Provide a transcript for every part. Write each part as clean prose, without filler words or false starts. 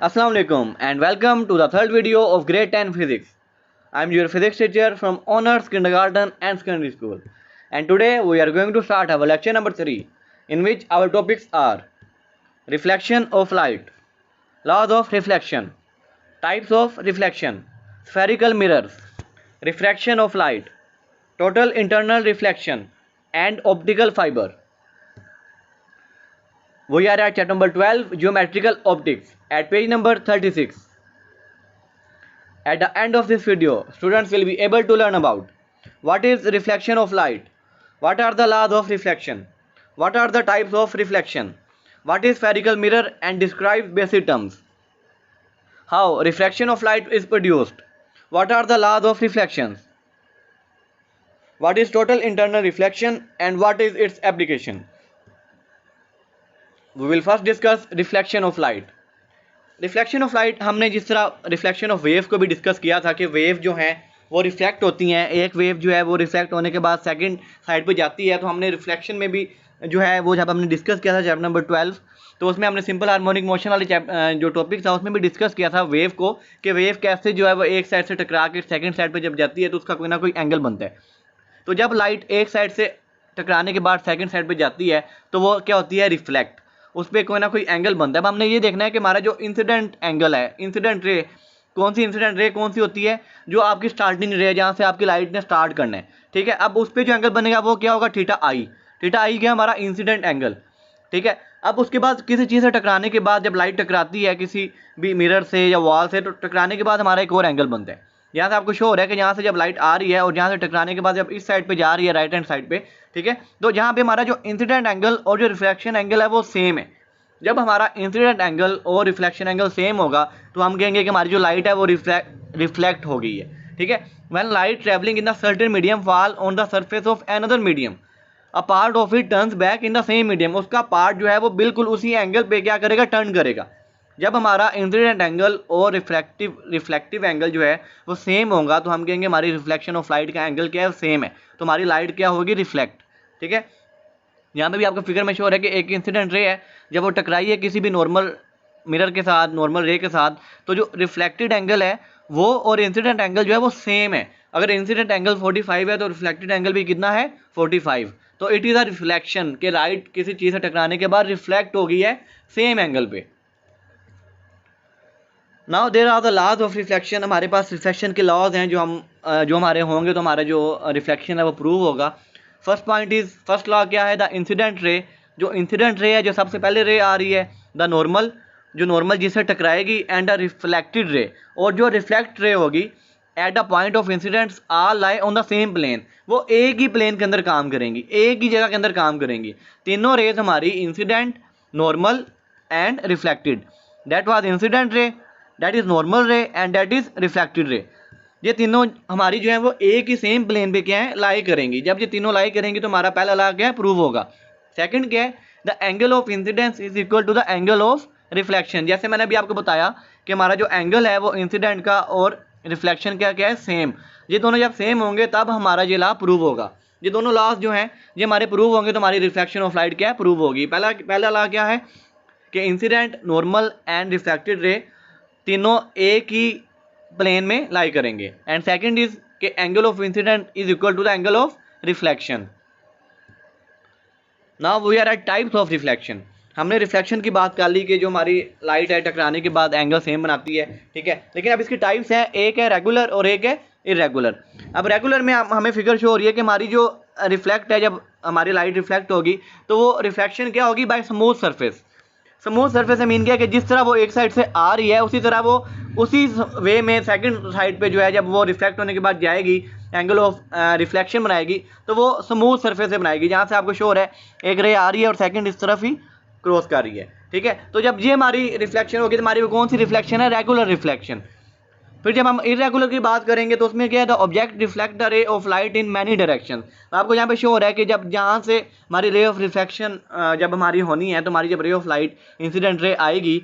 Assalamu alaikum and welcome to the third video of grade 10 physics. I am your physics teacher from Honors Kindergarten and Secondary School, and today we are going to start our lecture number 3, in which our topics are reflection of light, laws of reflection, types of reflection, spherical mirrors, refraction of light, total internal reflection, and optical fiber. We are at chapter number 12, geometrical optics, at page number 36. At the end of this video, students will be able to learn about what is reflection of light, what are the laws of reflection, what are the types of reflection, what is spherical mirror and describe basic terms, how refraction of light is produced, what are the laws of reflections, what is total internal reflection and what is its application. We will first discuss reflection of light. Reflection of light हमने जिस तरह reflection of wave को भी discuss किया था कि wave जो हैं वो रिफ्लेक्ट होती हैं, एक वेव जो है वो रिफ्लेक्ट होने के बाद सेकंड साइड पे जाती है, तो हमने रिफ्लेक्शन में भी जो है वो जब हमने डिस्कस किया था चैप्टर नंबर 12, तो उसमें हमने सिंपल हार्मोनिक मोशन वाले जो टॉपिक था उसमें भी डिस्कस किया था वेव को कि वेव कैसे जो है वो एक साइड से टकरा के सेकेंड साइड पर जब जाती है तो उसका कोई ना कोई एंगल बनता है। तो जब लाइट एक साइड से टकराने के बाद सेकेंड साइड पर जाती है तो वो क्या होती है, रिफ्लेक्ट, उस पर कोई ना कोई एंगल बनता है। अब हमने ये देखना है कि हमारा जो इंसिडेंट एंगल है, इंसिडेंट रे, कौन सी इंसिडेंट रे कौन सी होती है, जो आपकी स्टार्टिंग रे जहाँ से आपकी लाइट ने स्टार्ट करना है, ठीक है। अब उस पर जो एंगल बनेगा वो क्या होगा, थीटा आई। थीटा आई क्या, हमारा इंसिडेंट एंगल, ठीक है। अब उसके बाद किसी चीज़ से टकराने के बाद जब लाइट टकराती है किसी भी मिरर से या वॉल से, तो टकराने के बाद हमारा एक और एंगल बनता है। यहाँ से आपको शो हो रहा है कि यहाँ से जब लाइट आ रही है और जहाँ से टकराने के बाद जब इस साइड पे जा रही है, राइट हैंड साइड पे, ठीक है, तो जहाँ पे हमारा जो इंसिडेंट एंगल और जो रिफ्लेक्शन एंगल है वो सेम है। जब हमारा इंसिडेंट एंगल और रिफ्लेक्शन एंगल सेम होगा तो हम कहेंगे कि हमारी जो लाइट है वो रिफ्लेक्ट हो गई है, ठीक है। When light travelling in the certain medium fall on the surface of another medium, a part of it turns back in the same medium, उसका पार्ट जो है वो बिल्कुल उसी एंगल पे क्या करेगा, टर्न करेगा। जब हमारा इंसिडेंट एंगल और रिफ्लेक्टिव एंगल जो है वो सेम होगा तो हम कहेंगे हमारी रिफ्लेक्शन ऑफ लाइट का एंगल क्या है, सेम है, तो हमारी लाइट क्या होगी, रिफ्लेक्ट, ठीक है। यहाँ पे भी आपको फिगर में शो हो रहा है कि एक इंसिडेंट रे है, जब वो टकराई है किसी भी नॉर्मल मिरर के साथ, नॉर्मल रे के साथ, तो जो रिफ्लेक्टेड एंगल है वो और इंसिडेंट एंगल जो है वो सेम है। अगर इंसिडेंट एंगल 45 है तो रिफ्लेक्टेड एंगल भी कितना है, 45। तो इट इज़ अ रिफ्लेक्शन के लाइट किसी चीज़ से टकराने के बाद रिफ्लेक्ट हो गई है सेम एंगल पे। Now there are the laws of reflection. हमारे पास रिफ्लेक्शन के लॉज हैं जो हमारे होंगे तो हमारा जो रिफ्लेक्शन है वो प्रूव होगा। First point is, first law क्या है, द इंसिडेंट रे। जो इंसिडेंट रे है, जो सबसे पहले रे आ रही है, द नॉर्मल, जो नॉर्मल जिससे टकराएगी, एंड द रिफ्लेक्टेड रे, और जो रिफ्लेक्ट रे होगी, at the point of incidents are lie on the same plane, वो एक ही प्लेन के अंदर काम करेंगी, एक ही जगह के अंदर काम करेंगी। तीनों रेज हमारी incident, normal and reflected, that was incident ray, that is normal ray and that is reflected ray. ये तीनों हमारी जो है वो एक ही सेम प्लेन पे क्या है, लाई करेंगी। जब ये तीनों लाई करेंगी तो हमारा पहला लॉ क्या है, प्रूव होगा। सेकंड क्या है, the angle of incidence is equal to the angle of reflection. जैसे मैंने अभी आपको बताया कि हमारा जो एंगल है वो इंसिडेंट का और रिफ्लेक्शन का क्या है, सेम। ये दोनों जब सेम होंगे तब हमारा ये लॉ प्रूव होगा। ये दोनों लॉज जो हैं ये हमारे प्रूव होंगे तो हमारी रिफ्लेक्शन ऑफ लाइट क्या है, प्रूव होगी। पहला लॉ क्या है कि incident, normal and reflected ray तीनों एक ही प्लेन में लाई करेंगे। एंड सेकंड इज कि angle of incident is equal to the angle of reflection. Now we are at types of reflection. हमने रिफ्लेक्शन की बात कर ली कि जो हमारी लाइट है टकराने के बाद एंगल सेम बनाती है, ठीक है। लेकिन अब इसकी टाइप्स हैं, एक है रेगुलर और एक है इरेगुलर। अब रेगुलर में हमें फिगर शो हो रही है कि हमारी जो रिफ्लेक्ट है, जब हमारी लाइट रिफ्लेक्ट होगी तो वो रिफ्लेक्शन क्या होगी, bye smooth surface. Smooth surface से मीन क्या है कि जिस तरह वो एक साइड से आ रही है उसी तरह वो उसी वे में सेकंड साइड पे जो है जब वो रिफ्लेक्ट होने के बाद जाएगी, एंगल ऑफ रिफ्लेक्शन बनाएगी, तो वो स्मूथ सरफेस से बनाएगी। जहाँ से आपको शो हो रहा है एक रे आ रही है और सेकंड इस तरफ ही क्रॉस कर रही है, ठीक है। तो जब ये हमारी रिफ्लेक्शन होगी तो हमारी वो कौन सी रिफ्लेक्शन है, रेगुलर रिफ्लेक्शन। फिर जब हम इरेगुलर की बात करेंगे तो उसमें क्या है, the object reflect the ray of light in many direction. आपको यहाँ पे शो हो रहा है कि जब जहाँ से हमारी रे ऑफ रिफ्लेक्शन जब हमारी होनी है तो हमारी जब ray of light incident ray आएगी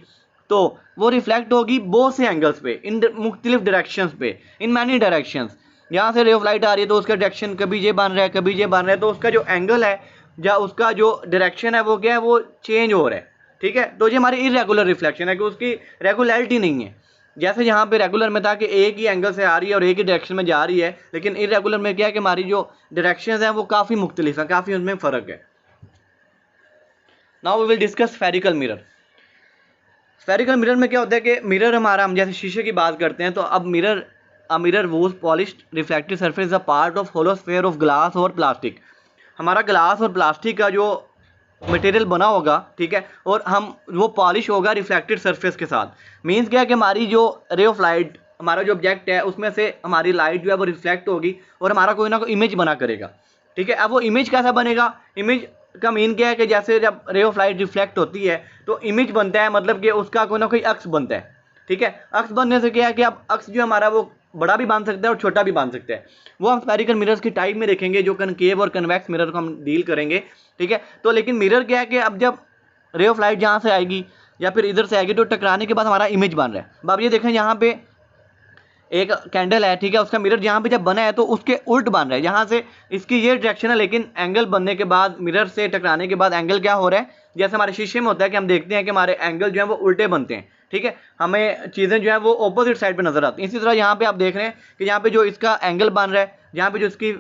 तो वो रिफ्लेक्ट होगी बहुत से एंगल्स पे, इन मुख्तलिफ डायरेक्शंस पे, इन मैनी डायरेक्शंस। यहाँ से रे ऑफ लाइट आ रही है तो उसका डायरेक्शन कभी ये बन रहा है, कभी ये बन रहा है, तो उसका जो एंगल है या उसका जो डायरेक्शन है वो क्या है, वो चेंज हो रहा है, ठीक है। तो ये हमारी इरेगुलर रिफ्लेक्शन है कि उसकी रेगुलरिटी नहीं है। जैसे यहाँ पे रेगुलर में था कि एक ही एंगल से आ रही है और एक ही डायरेक्शन में जा रही है, लेकिन इरेगुलर में क्या है कि हमारी जो डायरेक्शंस हैं वो काफ़ी मुख्तलिफ हैं, काफ़ी उनमें फ़र्क है। Now we will discuss spherical mirror. Spherical mirror में क्या होता है कि मिरर हमारा, हम जैसे शीशे की बात करते हैं तो अब mirror whose polished reflective surface a part of hollow sphere of glass और प्लास्टिक। हमारा ग्लास और प्लास्टिक का जो मटेरियल बना होगा, ठीक है, और हम वो पॉलिश होगा रिफ्लेक्टेड सरफेस के साथ। मीन्स क्या है कि हमारी जो रे ऑफ लाइट, हमारा जो ऑब्जेक्ट है उसमें से हमारी लाइट जो है वो रिफ्लेक्ट होगी और हमारा कोई ना कोई इमेज बना करेगा, ठीक है। अब वो इमेज कैसा बनेगा? इमेज का मीन क्या है कि जैसे जब रे ऑफ लाइट रिफ्लेक्ट होती है तो इमेज बनता है, मतलब कि उसका कोई ना कोई अक्स बनता है, ठीक है। अक्स बनने से क्या है कि अब अक्स जो हमारा वो बड़ा भी बन सकता है और छोटा भी बन सकता है। वो हम स्फेरिकल मिरर्स की टाइप में देखेंगे, जो कनकेव और कन्वेक्स मिरर को हम डील करेंगे, ठीक है। तो लेकिन मिरर क्या है कि अब जब रे ऑफ लाइट जहाँ से आएगी या फिर इधर से आएगी तो टकराने के बाद हमारा इमेज बन रहा है। अब आप ये देखें, यहाँ पे एक कैंडल है, ठीक है, उसका मिरर जहाँ पे जब बना है तो उसके उल्ट बन रहा है। यहाँ से इसकी ये डायरेक्शन है, लेकिन एंगल बनने के बाद, मिरर से टकराने के बाद एंगल क्या हो रहा है, जैसे हमारे शीशे में होता है कि हम देखते हैं कि हमारे एंगल जो है वो उल्टे बनते हैं, ठीक है, हमें चीज़ें जो है वो ऑपोजिट साइड पे नजर आती हैं। इसी तरह यहाँ पे आप देख रहे हैं कि यहाँ पे जो इसका एंगल बन रहा है, यहाँ पे जो इसकी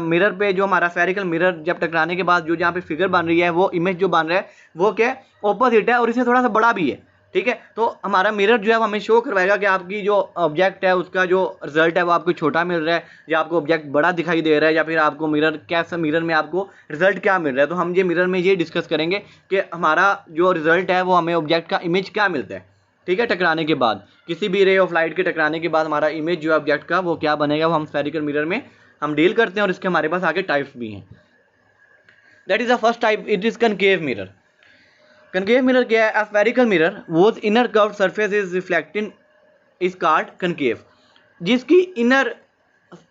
मिरर पे जो हमारा स्फेरिकल मिरर जब टकराने के बाद जो जहाँ पे फिगर बन रही है, वो इमेज जो बन रहा है वो क्या है, ऑपोजिट है और इससे थोड़ा सा बड़ा भी है, ठीक है। तो हमारा मिरर जो है वो हमें शो करवाएगा कि आपकी जो ऑब्जेक्ट है उसका जो रिजल्ट है वो आपको छोटा मिल रहा है या आपको ऑब्जेक्ट बड़ा दिखाई दे रहा है, या फिर आपको मिरर कैसा, मिरर में आपको रिजल्ट क्या मिल रहा है। तो हम ये मिरर में ये डिस्कस करेंगे कि हमारा जो रिजल्ट है वो हमें ऑब्जेक्ट का इमेज क्या मिलता है, ठीक है, टकराने के बाद, किसी भी रे ऑफ लाइट के टकराने के बाद हमारा इमेज जो है ऑब्जेक्ट का वो क्या बनेगा, वो हम स्फेरिकल मिरर में हम डील करते हैं और इसके हमारे पास आगे टाइप्स भी हैं। That is the first type, it is concave mirror. Concave mirror क्या है? A spherical mirror whose inner curved surface is reflecting is called concave. जिसकी इनर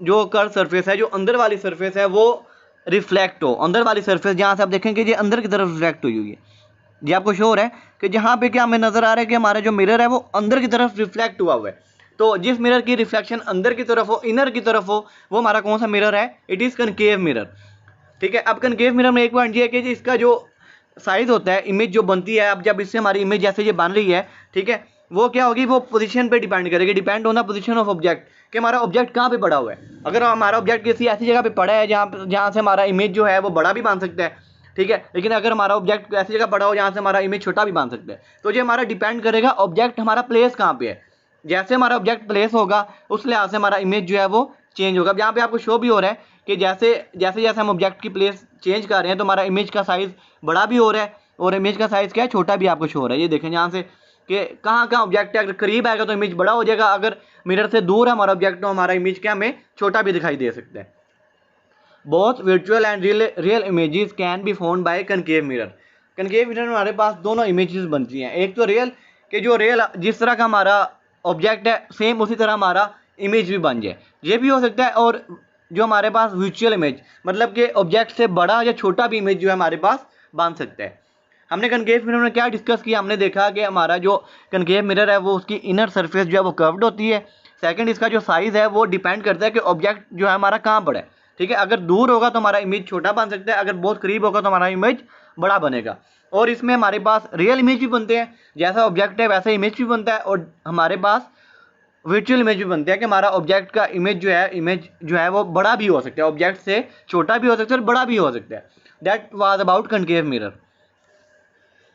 जो कर्व सरफेस है, जो अंदर वाली सरफेस है, वो रिफ्लेक्ट हो, अंदर वाली सरफेस जहाँ से आप देखेंगे ये अंदर की तरफ रिफ्लेक्ट हुई हुई है, ये आपको शो हो रहा है कि जहाँ पे क्या हमें नजर आ रहा है कि हमारा जो मिरर है वो अंदर की तरफ रिफ्लेक्ट हुआ हुआ है। तो जिस मिरर की रिफ्लेक्शन अंदर की तरफ हो, इनर की तरफ हो, वो हमारा कौन सा मिरर है? इट इज कनकेव मिरर, ठीक है। अब कनकेव मिरर में एक पॉइंट ये है कि इसका जो साइज होता है, इमेज जो बनती है, अब जब इससे हमारी इमेज जैसे ये बन रही है, ठीक है, वो क्या होगी, वो पोजीशन पे डिपेंड करेगी, depend on the position of object, कि हमारा ऑब्जेक्ट कहाँ पे पड़ा हुआ है। अगर हमारा ऑब्जेक्ट किसी ऐसी जगह पे पड़ा है जहाँ से हमारा इमेज जो है वो बड़ा भी बन सकता है, ठीक है, लेकिन अगर हमारा ऑब्जेक्ट ऐसी जगह पड़ा हो जहाँ से हमारा इमेज छोटा भी बन सकता है, तो ये हमारा डिपेंड करेगा ऑब्जेक्ट हमारा प्लेस कहाँ पे है। जैसे हमारा ऑब्जेक्ट प्लेस होगा उस लिहाज से हमारा इमेज जो है वो चेंज होगा। अब यहाँ पे आपको शो भी हो रहा है कि जैसे जैसे जैसे हम ऑब्जेक्ट की प्लेस चेंज कर रहे हैं तो हमारा इमेज का साइज बड़ा भी हो रहा है और इमेज का साइज क्या है, छोटा भी आपको शो हो रहा है। ये देखें यहाँ से कि कहाँ कहाँ ऑब्जेक्ट है, अगर करीब आएगा तो इमेज बड़ा हो जाएगा, अगर मिरर से दूर है हमारा ऑब्जेक्ट तो हमारा इमेज क्या हमें छोटा भी दिखाई दे सकता है। Both virtual and real images can be found by concave mirror. Concave mirror में हमारे पास दोनों इमेजेस बनती हैं, एक तो रियल, कि जो रियल जिस तरह का हमारा ऑब्जेक्ट है सेम उसी तरह हमारा इमेज भी बन जाए, ये भी हो सकता है। और जो हमारे पास वर्चुअल इमेज, मतलब कि ऑब्जेक्ट से बड़ा या छोटा भी इमेज जो है हमारे पास बन सकता है। हमने कनकेव मिरर में क्या डिस्कस किया? हमने देखा कि हमारा जो कनकेव मिरर है वो उसकी इनर सरफेस जो है वो कर्व्ड होती है। सेकंड, इसका जो साइज़ है वो डिपेंड करता है कि ऑब्जेक्ट जो है हमारा कहाँ पड़ा है, ठीक है। अगर दूर होगा तो हमारा इमेज छोटा बन सकता है, अगर बहुत करीब होगा तो हमारा इमेज बड़ा बनेगा। और इसमें हमारे पास रियल इमेज भी बनते हैं, जैसा ऑब्जेक्ट है वैसा इमेज भी बनता है, और हमारे पास वर्चुअल इमेज भी बनते हैं कि हमारा ऑब्जेक्ट का इमेज जो है वो बड़ा भी हो सकता है, ऑब्जेक्ट से छोटा भी हो सकता है और बड़ा भी हो सकता है। That was about concave mirror.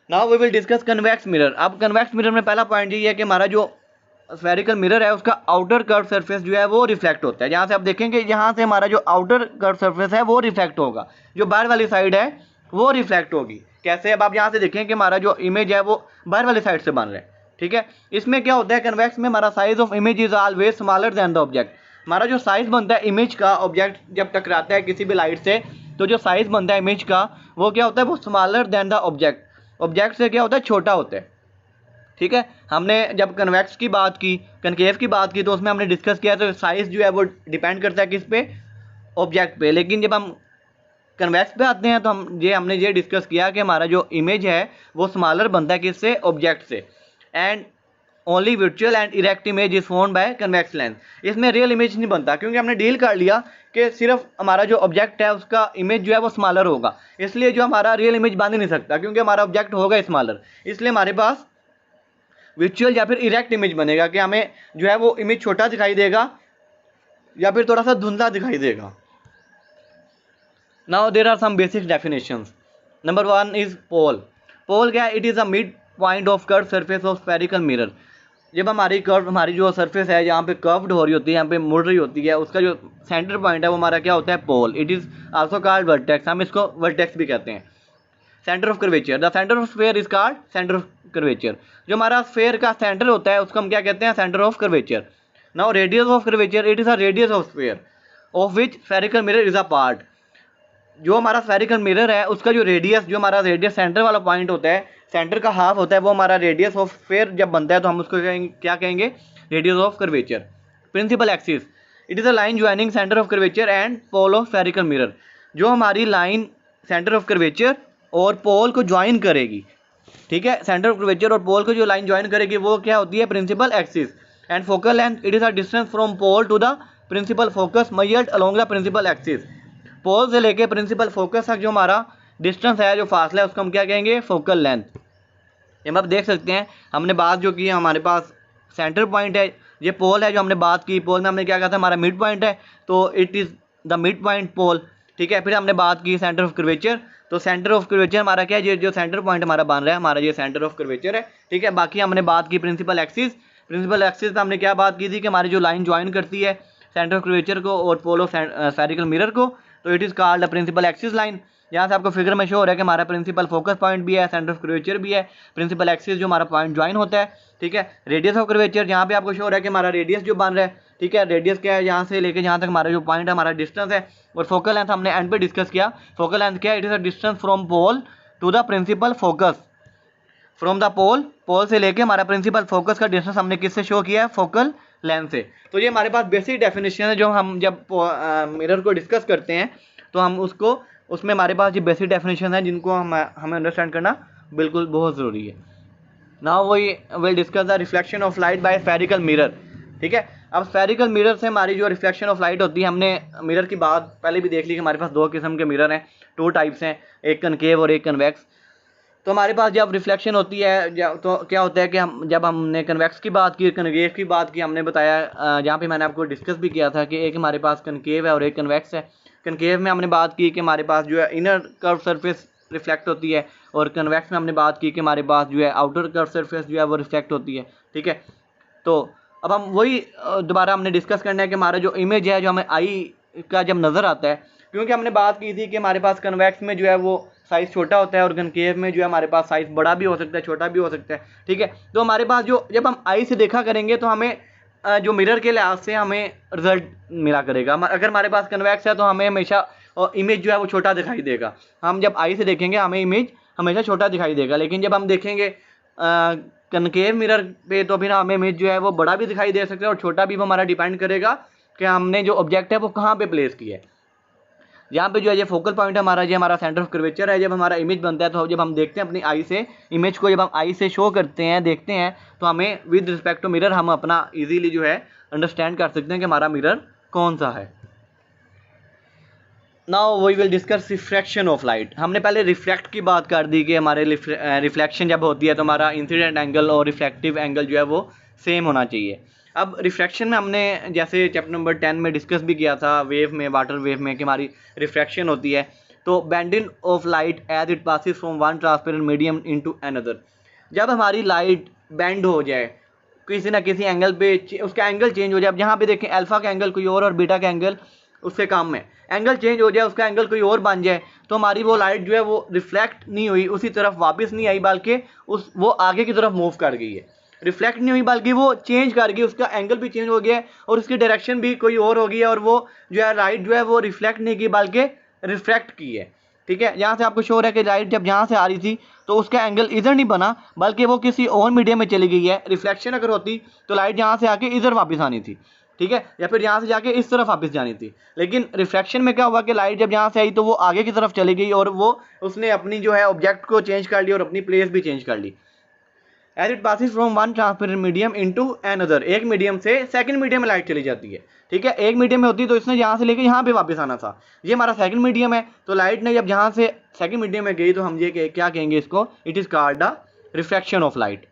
Now we will discuss convex mirror. अब कन्वेक्स मिरर में पहला पॉइंट ये है कि हमारा जो स्फेरिकल मिरर है उसका आउटर कर्व सरफेस जो है वो रिफ्लेक्ट होता है। जहाँ से आप देखेंगे यहाँ से हमारा जो आउटर कर्व सरफेस है वो रिफ्लेक्ट होगा, जो बाहर वाली साइड है वो रिफ्लेक्ट होगी। कैसे? अब आप यहाँ से देखें कि हमारा जो इमेज है वो बाहर वाली साइड से बन रहा है, ठीक है। इसमें क्या होता है, कन्वेक्स में हमारा size of image is always smaller than the object. हमारा जो साइज बनता है इमेज का, ऑब्जेक्ट जब टकराता है किसी भी लाइट से, तो जो साइज बनता है इमेज का वो क्या होता है, वो smaller than the object, object से क्या होता है, छोटा होता है, ठीक है। हमने जब कन्वेक्स की बात की, कनकेव की बात की, तो उसमें हमने डिस्कस किया तो साइज जो है वो डिपेंड करता है किस पे, ऑब्जेक्ट पे। लेकिन जब हम कन्वेक्स पे आते हैं तो हमने ये डिस्कस किया कि हमारा जो इमेज है वो स्मॉलर बनता है किससे, ऑब्जेक्ट से। And only virtual and erect image is found by convex lens. इसमें रियल इमेज नहीं बनता क्योंकि हमने डील कर लिया कि सिर्फ हमारा जो ऑब्जेक्ट है उसका इमेज जो है वो स्मॉलर होगा, इसलिए जो हमारा रियल इमेज बन ही नहीं सकता क्योंकि हमारा ऑब्जेक्ट होगा स्मॉलर, इसलिए हमारे पास वर्चुअल या फिर इरेक्ट इमेज बनेगा कि हमें जो है वो इमेज छोटा दिखाई देगा या फिर थोड़ा सा धुंधला दिखाई देगा। Now there are some basic definitions. Number 1 is pole. Pole क्या है? It is a mid point of curve surface of spherical mirror. जब हमारी जो सरफेस है जहाँ पे कर्व्ड हो रही होती है, यहाँ पे मुड़ रही होती है, उसका जो सेंटर पॉइंट है वो हमारा क्या होता है? Pole. It is also called vertex, हम इसको वर्टेक्स भी कहते हैं। Centre of curvature, the centre of sphere is called centre of curvature. जो हमारा स्फेयर का सेंटर होता है उसको हम क्या कहते हैं? Centre of curvature. Now radius of curvature, it is a radius of sphere of which spherical mirror is a part. जो हमारा स्फेरिकल मिरर है उसका जो रेडियस, जो हमारा रेडियस सेंटर वाला पॉइंट होता है, सेंटर का हाफ होता है, वो हमारा रेडियस ऑफ स्फेयर जब बनता है तो हम उसको क्या कहेंगे? Radius of curvature. Principal axis, it is a line joining centre of curvature and pole of spherical mirror. जो हमारी लाइन सेंटर ऑफ कर्वेचर और पोल को ज्वाइन करेगी, ठीक है, सेंटर ऑफ कर्वेचर और पोल को जो लाइन ज्वाइन करेगी वो क्या होती है? Principal axis. And focal length, it is a distance from pole to the principal focus measured along the principal axis. Pole से लेके प्रिंसिपल फोकस तक जो हमारा डिस्टेंस है, जो फासला है, उसको हम क्या कहेंगे? Focal length. ये आप देख सकते हैं, हमने बात जो की हमारे पास सेंटर पॉइंट है, ये पोल है जो हमने बात की। पोल में हमने क्या कहा था? हमारा मिड पॉइंट है, तो it is the mid point pole, ठीक है। फिर हमने बात की सेंटर ऑफ कर्वेचर, तो सेंटर ऑफ कर्वेचर हमारा क्या है? जो सेंटर पॉइंट हमारा बन रहा है, हमारा ये सेंटर ऑफ कर्वेचर है, ठीक है। बाकी हमने बात की प्रिंसिपल एक्सिस। प्रिंसिपल एक्सिस पे हमने क्या बात की थी कि हमारी जो लाइन ज्वाइन करती है सेंटर ऑफ कर्वेचर को और पोल ऑफ स्फेरिकल मिरर को, तो it is called the principal axis line. यहाँ से आपको फिगर में शो हो रहा है कि हमारा प्रिंसिपल फोकस पॉइंट भी है, सेंटर ऑफ कर्वेचर भी है, प्रिंसिपल एक्सिस जो हमारा पॉइंट ज्वाइन होता है, ठीक है। रेडियस ऑफ कर्वेचर, यहाँ पे आपको शो हो रहा है कि हमारा रेडियस जो बन रहा है, ठीक है। रेडियस क्या है? यहाँ से लेके यहाँ तक हमारा जो पॉइंट है, हमारा डिस्टेंस है। और फोकल लेंथ हमने एंड पे डिस्कस किया। फोकल लेंथ क्या है? It is a distance from pole to the principal focus. From the pole से लेके हमारा प्रिंसिपल फोकस का डिस्टेंस हमने किससे शो किया है? फोकल लेंथ से। तो ये हमारे पास बेसिक डेफिनेशन है, जो हम जब मिरर को डिस्कस करते हैं तो हम उसमें हमारे पास ये बेसिक डेफिनेशन है जिनको हमें अंडरस्टैंड करना बिल्कुल बहुत ज़रूरी है। Now we will discuss the reflection of light by spherical mirror, ठीक है। अब स्फेरिकल मिरर से हमारी जो रिफ्लेक्शन ऑफ लाइट होती है, हमने मिरर की बात पहले भी देख ली कि हमारे पास दो किस्म के मिरर हैं, टू टाइप्स हैं, एक कनकेव और एक कन्वेक्स। तो हमारे पास जब रिफ्लेक्शन होती है तो क्या होता है कि हमने कन्वेक्स की बात की, कनकेव की बात की, हमने बताया जहाँ पे मैंने आपको डिस्कस भी किया था कि एक हमारे पास कनकेव है और एक कन्वेक्स है। कनकेव में हमने बात की कि हमारे पास जो है इनर कर्व सरफेस रिफ्लेक्ट होती है, और कन्वेक्स में हमने बात की कि हमारे पास जो है आउटर कर्व सरफेस जो है वो रिफ्लेक्ट होती है, ठीक है। तो अब हम वही दोबारा हमने डिस्कस करना है कि हमारा जो इमेज है, जो हमें आई का जब नज़र आता है, क्योंकि हमने बात की थी कि हमारे पास कन्वेक्स में जो है वो साइज़ छोटा होता है और कनकेव में जो है हमारे पास साइज़ बड़ा भी हो सकता है, छोटा भी हो सकता है, ठीक है। तो हमारे पास जो जब हम आई से देखा करेंगे तो हमें जो मिरर के लिहाज से हमें रिजल्ट मिला करेगा। अगर हमारे पास कन्वेक्स है तो हमें हमेशा इमेज जो है वो छोटा दिखाई देगा। हम जब आई से देखेंगे हमें इमेज हमेशा छोटा दिखाई देगा, लेकिन जब हम देखेंगे कनकेव मिरर पे तो फिर हमें इमेज जो है वो बड़ा भी दिखाई दे सकता है और छोटा भी। वो हमारा डिपेंड करेगा कि हमने जो ऑब्जेक्ट है वो कहाँ पे प्लेस किया है। यहाँ पे जो है ये फोकल पॉइंट है हमारा, ये हमारा सेंटर ऑफ कर्वेचर है। जब हमारा इमेज बनता है तो जब हम देखते हैं अपनी आई से इमेज को, जब हम आई से शो करते हैं, देखते हैं, तो हमें विद रिस्पेक्ट टू मिरर हम अपना इजीली जो है अंडरस्टैंड कर सकते हैं कि हमारा मिरर कौन सा है। Now we will discuss refraction of light. हमने पहले रिफ्लेक्ट की बात कर दी कि हमारे रिफ्लेक्शन जब होती है तो हमारा इंसिडेंट एंगल और रिफ्लेक्टिव एंगल जो है वो सेम होना चाहिए। अब रिफ्रैक्शन में हमने जैसे चैप्टर नंबर 10 में डिस्कस भी किया था वेव में, वाटर वेव में, कि हमारी रिफ्रैक्शन होती है तो bending of light as it passes from one transparent medium into another. जब हमारी लाइट बेंड हो जाए किसी ना किसी एंगल पे, उसका एंगल चेंज हो जाए। अब यहाँ पे देखें अल्फा का एंगल कोई और बीटा का एंगल उससे कम है, एंगल चेंज हो जाए, उसका एंगल कोई और बन जाए, तो हमारी वो लाइट जो है वो रिफ्लेक्ट नहीं हुई, उसी तरफ वापस नहीं आई, बल्कि वो आगे की तरफ मूव कर गई है। रिफ्लेक्ट नहीं हुई बल्कि वो चेंज कर गई, उसका एंगल भी चेंज हो गया है और उसकी डायरेक्शन भी कोई और हो गई है, और वो जो है लाइट जो है वो रिफ्लेक्ट नहीं की बल्कि रिफ्रैक्ट की है, ठीक है। यहाँ से आपको शो हो रहा है कि लाइट जब यहाँ से आ रही थी तो उसका एंगल इधर नहीं बना बल्कि वो किसी और मीडियम में चली गई है। रिफ्लेक्शन अगर होती तो लाइट यहाँ से आके इधर वापस आनी थी, ठीक है, या फिर यहाँ से जाके इस तरफ वापस जानी थी। लेकिन रिफ्रैक्शन में क्या हुआ कि लाइट जब यहाँ से आई तो वो आगे की तरफ चली गई और वो उसने अपनी जो है ऑब्जेक्ट को चेंज कर लिया और अपनी प्लेस भी चेंज कर ली। As it passes from one transparent medium into another, एक मीडियम से सेकंड मीडियम में लाइट चली जाती है, ठीक है। एक मीडियम में होती है तो इसने यहाँ से लेकर यहाँ पे वापस आना था, ये हमारा सेकंड मीडियम है, तो लाइट ने जब यहाँ से सेकंड मीडियम में गई तो हम ये क्या कहेंगे इसको, it is called the reflection of light.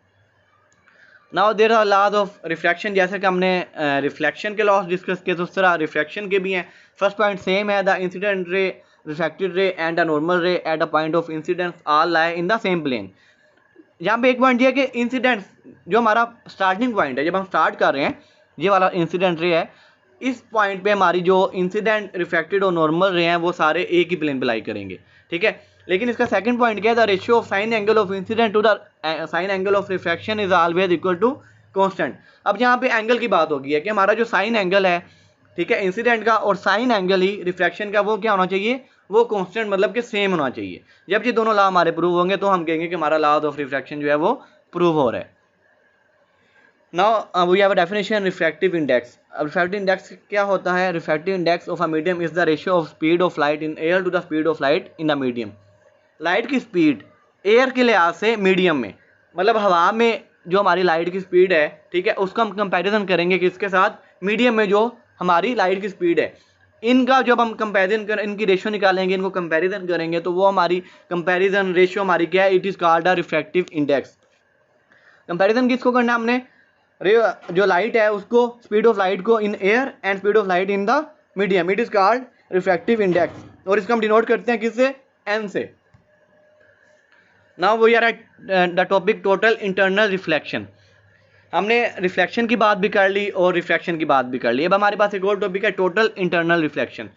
Now there are laws of reflection, जैसे कि हमने रिफ्लेक्शन के लॉज डिस्कस किए तो उस तरह रिफ्लेक्शन के भी हैं। फर्स्ट पॉइंट सेम है, the incident ray, reflected ray and the normal ray at a point of incidence all lie in the same plane. यहाँ पे एक पॉइंट ये है कि इंसिडेंट जो हमारा स्टार्टिंग पॉइंट है, जब हम स्टार्ट कर रहे हैं, ये वाला इंसिडेंट रे है, इस पॉइंट पे हमारी जो इंसिडेंट रिफ्लेक्टेड और नॉर्मल रे हैं वो सारे एक ही प्लेन पे लाई करेंगे, ठीक है। लेकिन इसका सेकंड पॉइंट क्या है, the ratio of sine angle of incident to the sine angle of reflection is always equal to constant. अब यहाँ पे एंगल की बात होगी है कि हमारा जो साइन एंगल है, ठीक है, इंसिडेंट का और साइन एंगल ही रिफ्लेक्शन का, वो क्या होना चाहिए, वो कांस्टेंट, मतलब कि सेम होना चाहिए। जब ये दोनों लॉ हमारे प्रूव होंगे तो हम कहेंगे कि हमारा लॉ ऑफ रिफ्लेक्शन जो है वो प्रूव हो रहा है। Now we have a definition refractive index. अब रिफ्रैक्टिव इंडेक्स क्या होता है, refractive index of a medium is the ratio of speed of light in air to the speed of light in the medium. Light की speed air के लिहाज से medium में, मतलब हवा में जो हमारी लाइट की स्पीड है, ठीक है, उसका हम कंपैरिजन करेंगे किसके साथ, मीडियम में जो हमारी लाइट की स्पीड है, इनका जब हम कंपैरिजन कर, इनकी रेशियो निकालेंगे, इनको कंपैरिजन करेंगे तो वो हमारी कंपैरिजन रेशियो हमारी क्या है, it is called a refractive index. Comparison किसको करना है हमने, जो लाइट है उसको, स्पीड ऑफ लाइट को in air and speed of light in the medium, it is called refractive index, और इसको हम डिनोट करते हैं किससे, एन से। Now we are at the topic total internal reflection. हमने रिफ्लेक्शन की बात भी कर ली और रिफ्रैक्शन की बात भी कर ली। अब हमारे पास एक और टॉपिक है टोटल इंटरनल रिफ्लेक्शन।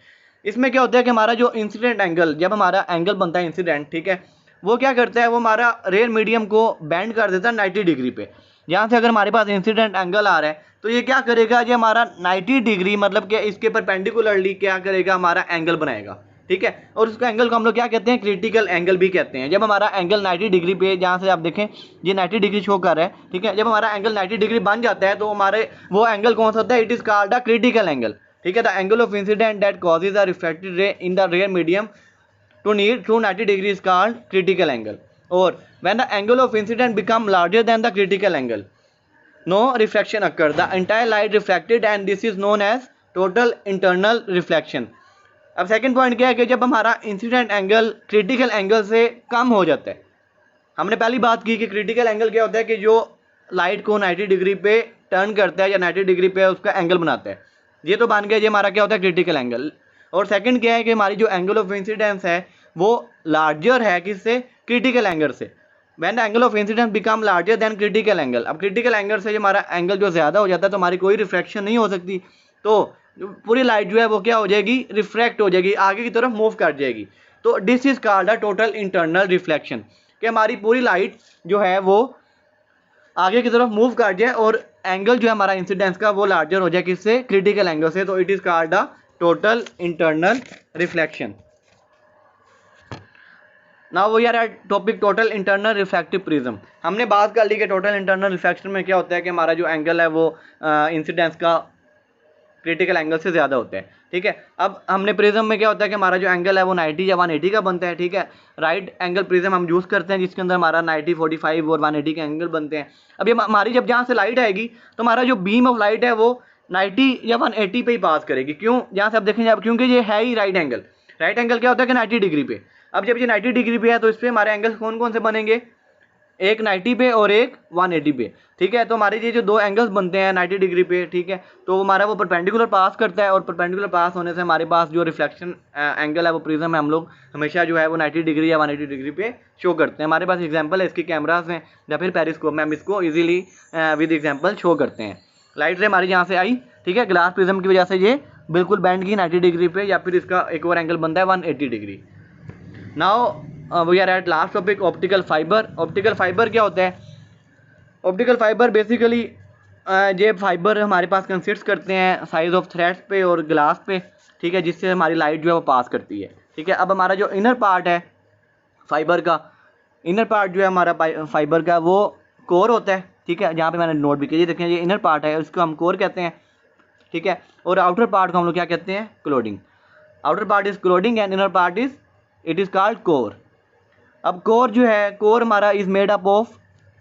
इसमें क्या होता है कि हमारा जो इंसिडेंट एंगल, जब हमारा एंगल बनता है इंसिडेंट, ठीक है, वो क्या करता है, वो हमारा रेयर मीडियम को बेंड कर देता है 90 डिग्री पे। यहाँ से अगर हमारे पास इंसिडेंट एंगल आ रहा है तो ये क्या करेगा, ये हमारा 90 डिग्री, मतलब कि इसके परपेंडिकुलरली क्या करेगा, हमारा एंगल बनाएगा, ठीक है। और उसका एंगल को हम लोग क्या कहते हैं, क्रिटिकल एंगल भी कहते हैं। जब हमारा एंगल 90 डिग्री पे, जहाँ से आप देखें ये 90 डिग्री शो कर रहा है, ठीक है, जब हमारा एंगल 90 डिग्री बन जाता है तो हमारे वो एंगल कौन सा होता है, it is called the critical angle, ठीक है। The angle of incident that causes a reflected ray in the rare medium to need through 90 degree is called critical angle. और when the angle of incident become larger than the critical angle, no reflection occur, the entire light reflected and this is known as total internal reflection। अब second point क्या है कि जब हमारा incident angle critical angle से कम हो जाता है, हमने पहली बात की कि क्रिटिकल एंगल क्या होता है कि जो लाइट को 90 डिग्री पे टर्न करता है या 90 डिग्री पे उसका एंगल बनाता है, ये तो बन गया, ये हमारा क्या होता है, क्रिटिकल एंगल। और सेकंड क्या है कि हमारी जो एंगल ऑफ इंसिडेंस है वो लार्जर है किससे, क्रिटिकल एंगल से। When the angle of incidence become larger than critical angle, अब क्रिटिकल एंगल से हमारा एंगल जो ज़्यादा हो जाता है तो हमारी कोई रिफ्रैक्शन नहीं हो सकती, तो पूरी लाइट जो है वो क्या हो जाएगी, रिफ्रैक्ट हो जाएगी, आगे की तरफ मूव कर जाएगी। तो this is called a total internal reflection, कि हमारी पूरी लाइट जो है वो आगे की तरफ मूव कर जाए और एंगल जो है हमारा इंसिडेंस का वो लार्जर हो जाए किससे, क्रिटिकल एंगल से, तो it is called the total internal reflection. Now we are at topic total internal refractive prism. हमने बात कर ली कि टोटल इंटरनल रिफ्लेक्शन में क्या होता है कि हमारा जो एंगल है वो इंसिडेंस का क्रिटिकल एंगल से ज़्यादा होता है, ठीक है। अब हमने प्रिज्म में क्या होता है कि हमारा जो एंगल है वो 90 या 180 का बनता है, ठीक है। राइट एंगल प्रिज्म हम यूज़ करते हैं जिसके अंदर हमारा 90, 45 और 180 के एंगल बनते हैं। अब ये हमारी जब जहाँ से लाइट आएगी तो हमारा जो बीम ऑफ लाइट है वो 90 या 180 पे ही पास करेगी। क्यों, जहाँ से आप देखेंगे, अब क्योंकि ये है ही राइट एंगल। राइट एंगल क्या होता है कि 90 डिग्री पे। अब जब ये 90 डिग्री पे है तो इस पर हमारे एंगल कौन कौन से बनेंगे, एक 90 पे और एक 180 पे, ठीक है। तो हमारे ये जो दो एंगल्स बनते हैं 90 डिग्री पे, ठीक है, तो हमारा वो परपेंडिकुलर पास करता है और परपेंडिकुलर पास होने से हमारे पास जो रिफ्लेक्शन एंगल है वो प्रिज्म है, हम लोग हमेशा जो है वो 90 डिग्री या 180 डिग्री पे शो करते हैं। हमारे पास एग्जांपल है इसकी कैमरास में या फिर पेरिस्कोप में, हम इसको ईजिली विद एग्जाम्पल शो करते हैं। लाइट रे हमारी यहाँ से आई, ठीक है, ग्लास प्रिज्म की वजह से ये बिल्कुल बैंड की 90 डिग्री पे, या फिर इसका एक और एंगल बनता है 180 degree. Now we are at last topic optical fibre. Optical fibre क्या होता है, ऑप्टिकल फाइबर बेसिकली ये फाइबर हमारे पास कंसिस्ट करते हैं साइज ऑफ थ्रेड्स पे और ग्लास पे, ठीक है, जिससे हमारी लाइट जो है वो पास करती है, ठीक है। अब हमारा जो इनर पार्ट है फाइबर का, इनर पार्ट जो है हमारा फाइबर का वो कोर होता है, ठीक है, जहाँ पे मैंने नोट भी किया, ये देखें ये इनर पार्ट है, उसको हम कोर कहते हैं, ठीक है। और आउटर पार्ट को हम लोग क्या कहते हैं, cladding. Outer part is cladding and inner part is it is called core. अब कोर जो है, कोर हमारा is made up of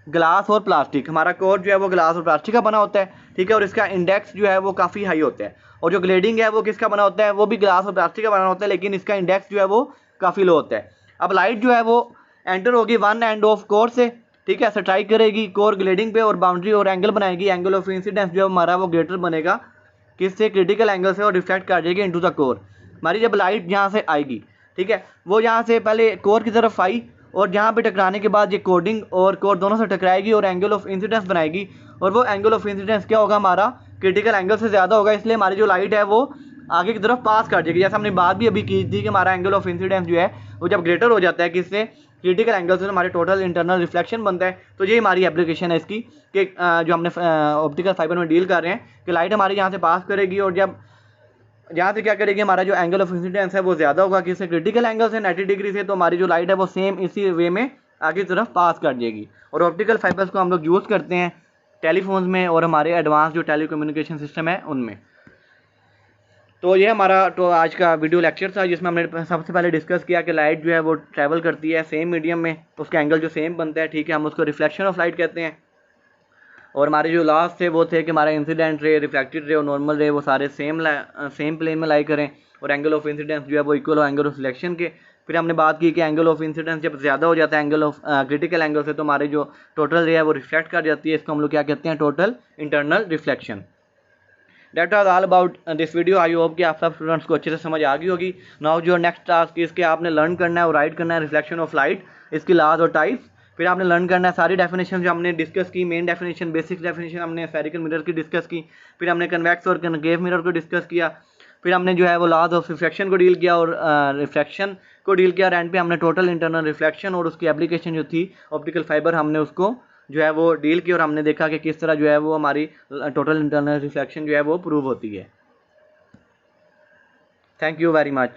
glass और प्लास्टिक, हमारा कोर जो है वो ग्लास और प्लास्टिक का बना होता है, ठीक है, और इसका इंडेक्स जो है वो काफ़ी हाई होता है। और जो ग्लेडिंग है वो किसका बना होता है, वो भी ग्लास और प्लास्टिक का बना होता है, लेकिन इसका इंडेक्स जो है वो काफ़ी लो होता है। अब लाइट जो है वो एंटर होगी वन एंड ऑफ कोर से, ठीक है, स्ट्राइक करेगी कोर ग्लेडिंग पे और बाउंड्री और एंगल बनाएगी। एंगल ऑफ इंसिडेंस जो हमारा वो ग्रेटर बनेगा किससे, क्रिटिकल एंगल से, और रिफ्लेक्ट कर जाएगी इनटू द कोर। हमारी जब लाइट यहाँ से आएगी, ठीक है, वो यहाँ से पहले कोर की तरफ आई और यहाँ पे टकराने के बाद ये कोडिंग और कोर दोनों से टकराएगी और एंगल ऑफ इंसिडेंस बनाएगी, और वो एंगल ऑफ इंसिडेंस क्या होगा, हमारा क्रिटिकल एंगल से ज़्यादा होगा, इसलिए हमारी जो लाइट है वो आगे की तरफ पास कर जाएगी। जैसे हमने बात भी अभी की थी कि हमारा एंगल ऑफ इंसिडेंस जो है वो जब ग्रेटर हो जाता है किससे, क्रिटिकल एंगल से, हमारे टोटल इंटरनल रिफ्लेक्शन बनता है। तो ये हमारी एप्लीकेशन है इसकी कि जो हमने ऑप्टिकल फाइबर में डील कर रहे हैं कि लाइट हमारी यहाँ से पास करेगी और जब यहाँ से क्या करेगी, हमारा जो एंगल ऑफ इंसिडेंस है वो ज़्यादा होगा किससे, क्रिटिकल एंगल से 90 डिग्री से, तो हमारी जो लाइट है वो सेम इसी वे में आगे की तरफ पास कर जाएगी। और ऑप्टिकल फाइबर्स को हम लोग यूज़ करते हैं टेलीफोन्स में और हमारे एडवांस जो टेलीकम्युनिकेशन सिस्टम है उनमें। तो ये हमारा तो आज का वीडियो लेक्चर था जिसमें हमने सबसे पहले डिस्कस किया कि लाइट जो है वो ट्रैवल करती है सेम मीडियम में, उसका एंगल जो सेम बनता है, ठीक है, हम उसको रिफ्लेक्शन ऑफ लाइट कहते हैं। और हमारे जो लॉस थे वो थे कि हमारा इंसिडेंट रे, रिफ्लेक्टेड रे और नॉर्मल रे वो सारे सेम प्लेन में लाई करें और एंगल ऑफ इंसिडेंस जो है वो इक्वल हो एंगल ऑफ रिफ्लेक्शन के। फिर हमने बात की कि एंगल ऑफ इंसिडेंस जब ज़्यादा हो जाता है एंगल ऑफ क्रिटिकल एंगल से, तो हमारे जो टोटल रे है वो रिफ्लेक्ट कर जाती है, इसको हम लोग क्या कहते हैं, total internal reflection. That was all about this video। I hope कि आप सब स्टूडेंट्स को अच्छे से समझ आ गई होगी। नाउ जो नेक्स्ट टास्क इसके आपने लर्न करना है और राइट करना है रिफ्लेक्शन ऑफ लाइट, इसकी लॉज और टाइप्स। फिर आपने लर्न करना है सारी डेफिनेशन जो हमने डिस्कस की, मेन डेफिनेशन, बेसिक डेफिनेशन हमने स्फेरिकल मिरर की डिस्कस की, फिर हमने कन्वेक्स और कनकेव मिरर को डिस्कस किया, फिर हमने जो है वो लॉज ऑफ रिफ्लेक्शन को डील किया और रिफ्लेक्शन को डील किया, और एंड पे हमने टोटल इंटरनल रिफ्लेक्शन और उसकी एप्लीकेशन जो थी ऑप्टिकल फाइबर, हमने उसको जो है वो डील की और हमने देखा कि किस तरह जो है वो हमारी टोटल इंटरनल रिफ्लेक्शन जो है वो प्रूव होती है। Thank you very much.